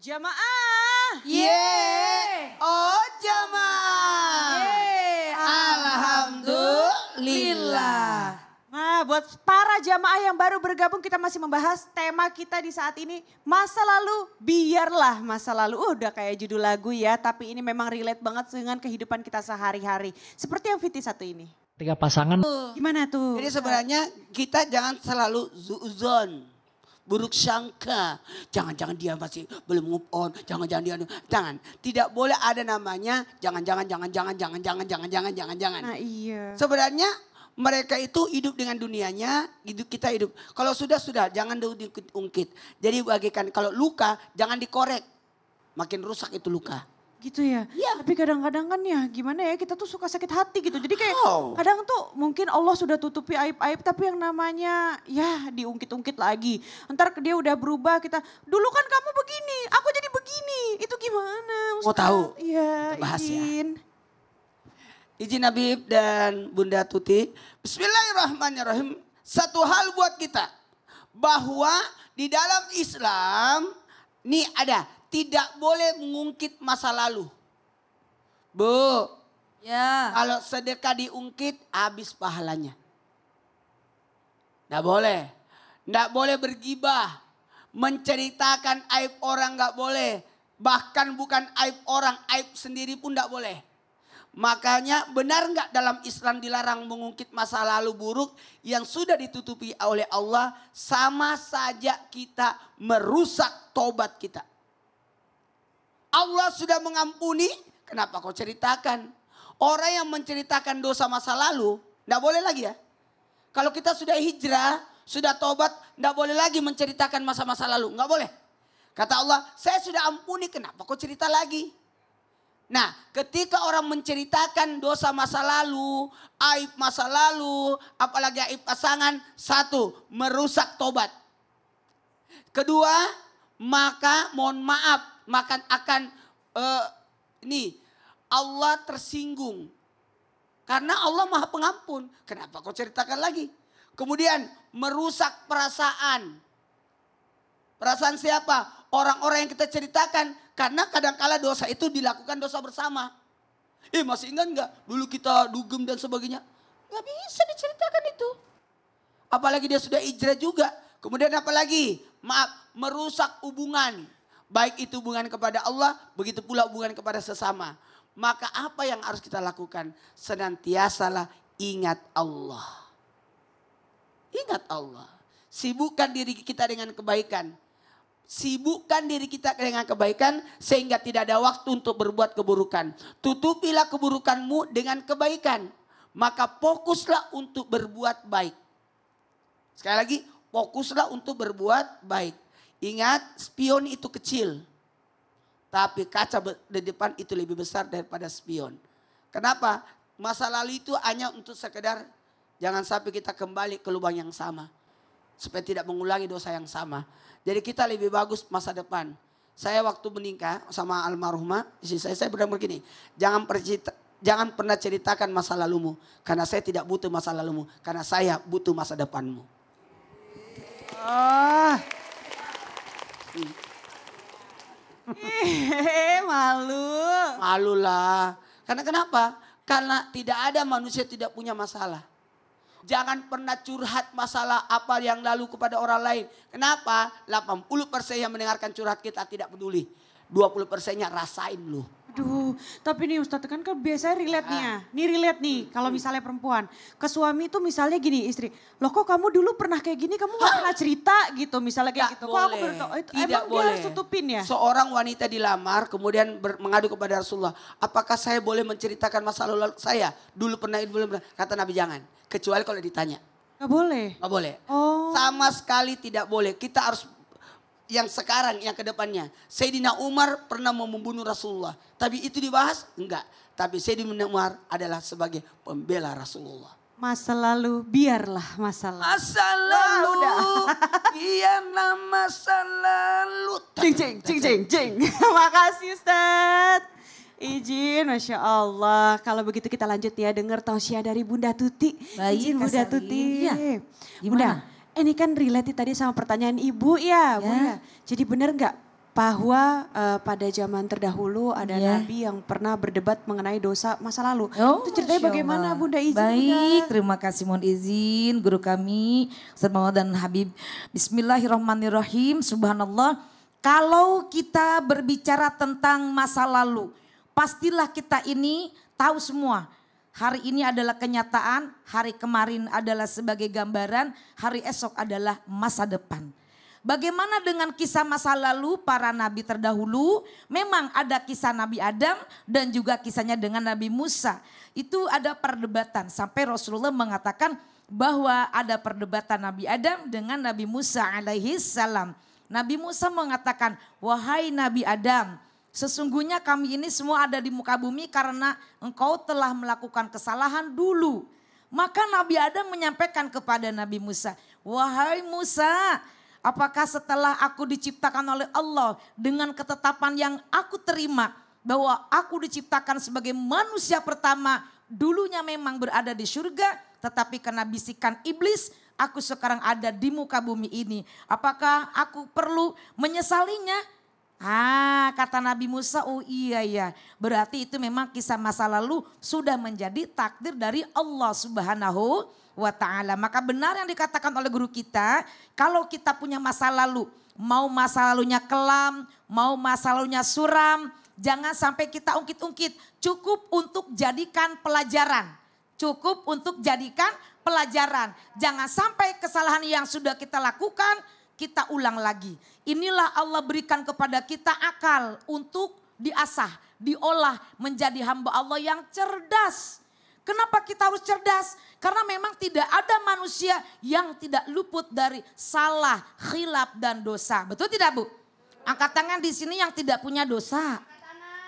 Jamaah. Oh jamaah. Alhamdulillah. Nah, buat para jamaah yang baru bergabung, kita masih membahas tema kita di saat ini, masa lalu biarlah masa lalu. Udah kayak judul lagu ya, tapi ini memang relate banget dengan kehidupan kita sehari-hari. Seperti yang Viti satu ini. Ketika pasangan. Gimana tuh? Jadi sebenarnya kita jangan selalu zuzon. Buruk sangka. Jangan-jangan dia masih belum move on. Jangan-jangan dia. Jangan. Tidak boleh ada namanya jangan-jangan. Nah iya. Sebenarnya mereka itu hidup dengan dunianya, kita hidup. Kalau sudah, jangan diungkit. Jadi bagikan, kalau luka jangan dikorek. Makin rusak itu luka. Gitu ya? Iya. Tapi kadang-kadang kan ya gimana ya, kita tuh suka sakit hati gitu. Jadi kayak kadang tuh mungkin Allah sudah tutupi aib-aib, tapi yang namanya ya diungkit-ungkit lagi. Ntar dia udah berubah, kita dulu kan kamu begini, aku jadi begini. Itu gimana Ustaz? Mau tahu? Iya, Kita bahas ya. izin. Izin Habib dan Bunda Tuti. Bismillahirrahmanirrahim. Satu hal buat kita. Bahwa di dalam Islam nih ada. Tidak boleh mengungkit masa lalu. Bu. Ya. Kalau sedekah diungkit habis pahalanya. Nggak boleh. Nggak boleh bergibah. Menceritakan aib orang nggak boleh. Bahkan bukan aib orang, aib sendiri pun nggak boleh. Makanya benar nggak dalam Islam dilarang mengungkit masa lalu buruk yang sudah ditutupi oleh Allah, sama saja kita merusak tobat kita. Allah sudah mengampuni, kenapa kau ceritakan? Orang yang menceritakan dosa masa lalu, nggak boleh lagi ya. Kalau kita sudah hijrah, sudah tobat, nggak boleh lagi menceritakan masa-masa lalu, nggak boleh. Kata Allah, saya sudah ampuni, kenapa kau cerita lagi? Nah, ketika orang menceritakan dosa masa lalu, aib masa lalu, apalagi aib pasangan, satu, merusak tobat. Kedua, maka mohon maaf, maka akan Allah tersinggung. Karena Allah Maha Pengampun. Kenapa kau ceritakan lagi? Kemudian merusak perasaan. Perasaan siapa? Orang-orang yang kita ceritakan. Karena kadangkala dosa itu dilakukan dosa bersama. Masih ingat nggak? Dulu kita dugem dan sebagainya. Gak bisa diceritakan itu. Apalagi dia sudah hijrah juga. Kemudian apalagi? Maaf, merusak hubungan. Baik itu hubungan kepada Allah, begitu pula hubungan kepada sesama. Maka apa yang harus kita lakukan? Senantiasalah ingat Allah. Ingat Allah. Sibukkan diri kita dengan kebaikan. Sibukkan diri kita dengan kebaikan sehingga tidak ada waktu untuk berbuat keburukan. Tutupilah keburukanmu dengan kebaikan. Maka fokuslah untuk berbuat baik. Sekali lagi, fokuslah untuk berbuat baik. Ingat, spion itu kecil. Tapi kaca di depan itu lebih besar daripada spion. Kenapa? Masa lalu itu hanya untuk sekedar jangan sampai kita kembali ke lubang yang sama. Supaya tidak mengulangi dosa yang sama. Jadi kita lebih bagus masa depan. Saya waktu menikah sama almarhumah, istri saya bilang begini. Jangan pernah ceritakan masa lalumu. Karena saya tidak butuh masa lalumu. Karena saya butuh masa depanmu. Malu. Malu lah. Karena kenapa? Karena tidak ada manusia tidak punya masalah. Jangan pernah curhat masalah apa yang lalu kepada orang lain. Kenapa? 80% yang mendengarkan curhat kita tidak peduli. 20%-nya rasain lu. Aduh, tapi nih Ustadz kan biasanya relate nih ya. Nih relate nih kalau misalnya perempuan. Ke suami itu misalnya gini istri. Loh kok kamu dulu pernah kayak gini, kamu gak pernah cerita gitu. Misalnya kayak gitu. Kok aku baru tahu. Tidak Emang boleh. dia harus tutupin ya? Seorang wanita dilamar kemudian mengadu kepada Rasulullah. Apakah saya boleh menceritakan masa lalu saya? Dulu pernah, belum pernah. Kata Nabi jangan. Kecuali kalau ditanya. Gak boleh? Gak boleh. Oh. Sama sekali tidak boleh. Kita harus yang sekarang, yang kedepannya. Sayyidina Umar pernah mau membunuh Rasulullah. Tapi itu dibahas? Enggak. Tapi Sayyidina Umar adalah sebagai pembela Rasulullah. Masa lalu, biarlah masa lalu. Masa lalu, biarlah masa lalu. Cing. Makasih Ustadz. Izin, Masya Allah. Kalau begitu kita lanjut ya, dengar tausiah dari Bunda Tuti. Baik, Izin Bunda Kak Tuti. Iya. Bunda, ini kan relate tadi sama pertanyaan Ibu ya, Bu ya. Jadi benar nggak bahwa pada zaman terdahulu ada nabi yang pernah berdebat mengenai dosa masa lalu. Itu ceritanya Masya bagaimana Allah. Bunda izin? Baik, Bunda? terima kasih mohon izin guru kami Ustaz Muhammad dan Habib. Bismillahirrahmanirrahim. Subhanallah. Kalau kita berbicara tentang masa lalu, pastilah kita ini tahu semua. Hari ini adalah kenyataan, hari kemarin adalah sebagai gambaran, hari esok adalah masa depan. Bagaimana dengan kisah masa lalu para nabi terdahulu? Memang ada kisah Nabi Adam dan juga kisahnya dengan Nabi Musa. Itu ada perdebatan sampai Rasulullah mengatakan bahwa ada perdebatan Nabi Adam dengan Nabi Musa alaihi salam. Nabi Musa mengatakan, wahai Nabi Adam, sesungguhnya kami ini semua ada di muka bumi karena engkau telah melakukan kesalahan dulu. Maka Nabi Adam menyampaikan kepada Nabi Musa, wahai Musa, apakah setelah aku diciptakan oleh Allah dengan ketetapan yang aku terima bahwa aku diciptakan sebagai manusia pertama, dulunya memang berada di surga, tetapi karena bisikan iblis aku sekarang ada di muka bumi ini. Apakah aku perlu menyesalinya? Kata Nabi Musa, oh iya ya. Berarti itu memang kisah masa lalu sudah menjadi takdir dari Allah Subhanahu wa ta'ala. Maka benar yang dikatakan oleh guru kita, kalau kita punya masa lalu, mau masa lalunya kelam, mau masa lalunya suram, jangan sampai kita ungkit-ungkit. Cukup untuk jadikan pelajaran. Cukup untuk jadikan pelajaran. Jangan sampai kesalahan yang sudah kita lakukan, kita ulang lagi. Inilah Allah berikan kepada kita akal untuk diasah, diolah menjadi hamba Allah yang cerdas. Kenapa kita harus cerdas? Karena memang tidak ada manusia yang tidak luput dari salah, khilaf dan dosa. Betul tidak Bu? Angkat tangan di sini yang tidak punya dosa.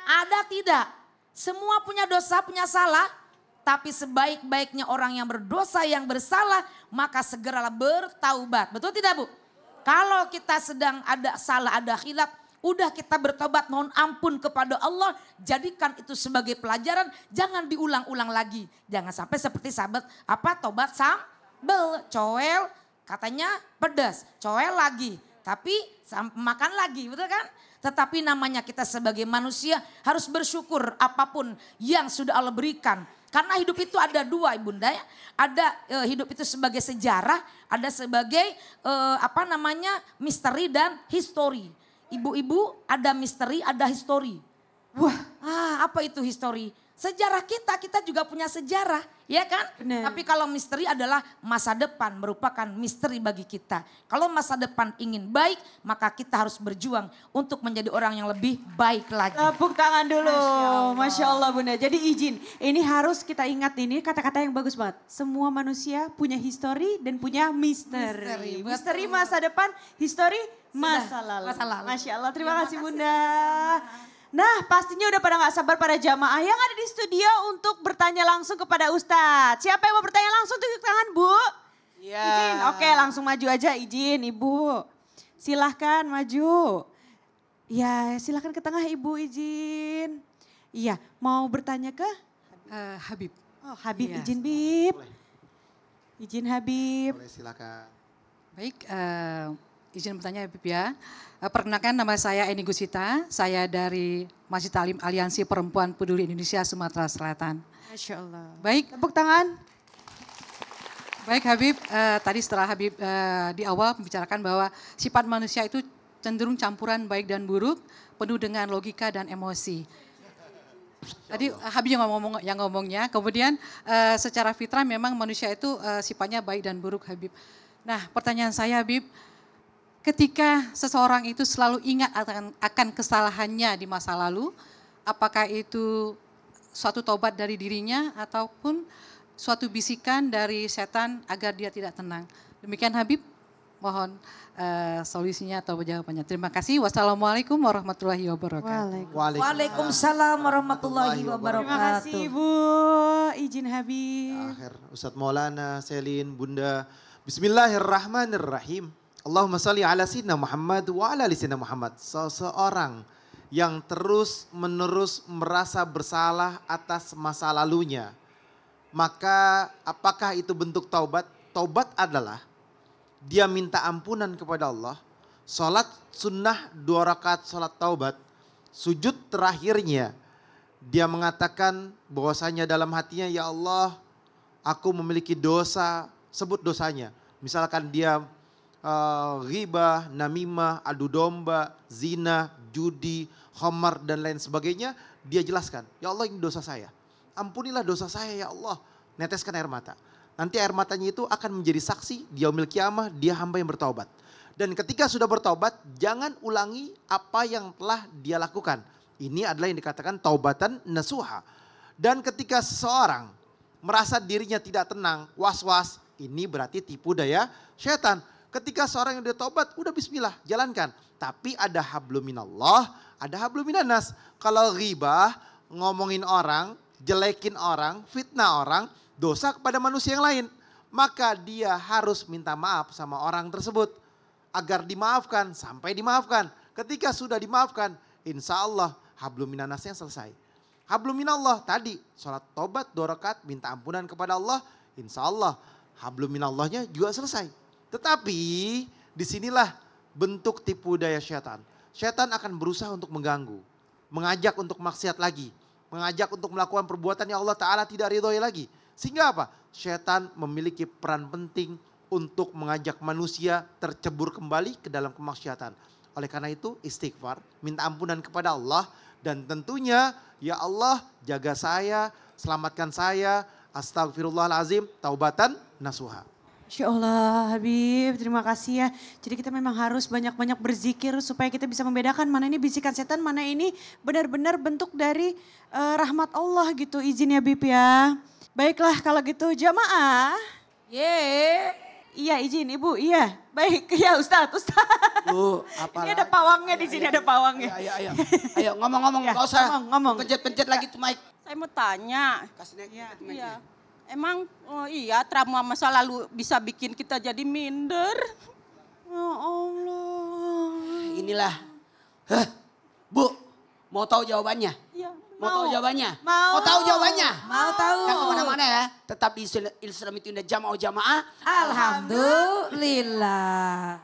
Ada tidak? Semua punya dosa, punya salah. Tapi sebaik-baiknya orang yang berdosa, yang bersalah, maka segeralah bertaubat. Betul tidak Bu? Kalau kita sedang ada salah, ada khilaf, udah kita bertobat, mohon ampun kepada Allah, jadikan itu sebagai pelajaran, jangan diulang-ulang lagi. Jangan sampai seperti sahabat, tobat sambal, coel, katanya pedas, coel lagi, tapi makan lagi, betul kan? Tetapi namanya kita sebagai manusia harus bersyukur apapun yang sudah Allah berikan. Karena hidup itu ada dua ibunda ya, ada hidup itu sebagai sejarah, ada sebagai misteri dan histori. Ibu-ibu ada misteri, ada histori. Wah, apa itu histori? Sejarah kita juga punya sejarah, ya kan? Benar. Tapi kalau misteri adalah masa depan, merupakan misteri bagi kita. Kalau masa depan ingin baik, maka kita harus berjuang untuk menjadi orang yang lebih baik lagi. Tepuk tangan dulu, Masya Allah Bunda. Jadi izin, ini harus kita ingat ini kata-kata yang bagus banget. Semua manusia punya histori dan punya misteri. Misteri, Misteri masa depan, histori masa lalu. masa lalu. Masya Allah, terima kasih Bunda. Nah pastinya udah pada gak sabar para jamaah yang ada di studio untuk bertanya langsung kepada Ustadz. Siapa yang mau bertanya langsung tunjuk tangan Bu? Iya. Izin, oke langsung maju aja izin Ibu. Silahkan maju. Ya silahkan ke tengah Ibu izin. Iya mau bertanya ke? Habib. Oh Habib Iya. izin Bib. Boleh. Izin Habib. Boleh silakan. Baik, izin bertanya Habib ya. Perkenalkan nama saya Eni Gusita, saya dari Masjid Talim Aliansi Perempuan Peduli Indonesia Sumatera Selatan. Masya Allah. Baik, Tepuk tangan. baik Habib, tadi setelah Habib di awal membicarakan bahwa sifat manusia itu cenderung campuran baik dan buruk, penuh dengan logika dan emosi. Tadi Habib yang ngomongnya, kemudian secara fitrah memang manusia itu sifatnya baik dan buruk Habib. Nah pertanyaan saya Habib, ketika seseorang itu selalu ingat akan kesalahannya di masa lalu, apakah itu suatu tobat dari dirinya ataupun suatu bisikan dari setan agar dia tidak tenang. Demikian Habib, mohon solusinya atau jawabannya. Terima kasih. Wassalamualaikum warahmatullahi wabarakatuh. Waalaikumsalam warahmatullahi Terima wabarakatuh. kasih Ibu. Izin Habib. Akhir Ustadz Maulana, Selin, Bunda. Bismillahirrahmanirrahim. Allahumma salli ala sayyidina Muhammad wa ala ali sayyidina Muhammad. Seseorang yang terus menerus merasa bersalah atas masa lalunya. Maka apakah itu bentuk taubat? Taubat adalah dia minta ampunan kepada Allah Sholat sunnah 2 rakaat sholat taubat, sujud terakhirnya dia mengatakan bahwasanya dalam hatinya, ya Allah aku memiliki dosa, sebut dosanya. Misalkan dia ghibah, namimah, adu domba, zina, judi, khamar dan lain sebagainya. Dia jelaskan, ya Allah ini dosa saya. Ampunilah dosa saya ya Allah. Neteskan air mata. Nanti air matanya itu akan menjadi saksi di yaumil qiyamah dia hamba yang bertaubat. Dan ketika sudah bertaubat, jangan ulangi apa yang telah dia lakukan. Ini adalah yang dikatakan taubatan nasuha. Dan ketika seseorang merasa dirinya tidak tenang, was-was, ini berarti tipu daya syaitan. Ketika seorang yang udah taubat, udah bismillah, jalankan. Tapi ada hablum minallah, ada hablum minannas. Kalau ghibah, ngomongin orang, jelekin orang, fitnah orang, dosa kepada manusia yang lain. Maka dia harus minta maaf sama orang tersebut. Agar dimaafkan, sampai dimaafkan. Ketika sudah dimaafkan, insya Allah hablum minannasnya selesai. Hablum minallah tadi, sholat tobat 2 rakaat, minta ampunan kepada Allah, insya Allah hablum minallahnya juga selesai. Tetapi disinilah bentuk tipu daya syaitan. Syaitan akan berusaha untuk mengganggu, mengajak untuk maksiat lagi, mengajak untuk melakukan perbuatan yang Allah Ta'ala tidak ridhoi lagi. Sehingga apa? Syaitan memiliki peran penting untuk mengajak manusia tercebur kembali ke dalam kemaksiatan. Oleh karena itu istighfar, minta ampunan kepada Allah. Dan tentunya ya Allah jaga saya, selamatkan saya, astagfirullahalazim, taubatan nasuha. Insya Allah Habib, terima kasih ya. Jadi kita memang harus banyak-banyak berzikir supaya kita bisa membedakan mana ini bisikan setan, mana ini benar-benar bentuk dari rahmat Allah gitu. Izin ya Habib ya. Baiklah kalau gitu jamaah. Iya izin Ibu, iya. Baik, ya Ustadz. Bu, apa Ini ada pawangnya di sini, ada pawangnya. Ayo ngomong-ngomong, Ya, nggak usah ngomong. pencet-pencet lagi tuh mic. Saya mau tanya, Kasih naik Iya. mic-nya. iya, emang iya trauma masa lalu bisa bikin kita jadi minder? Ya Allah. Inilah, Bu, mau tahu jawabannya? Iya. Mau tahu jawabannya? Mau. tahu jawabannya? Mau tahu? Jangan kemana-mana ya, tetap di Islam itu indah jamaah. Alhamdulillah.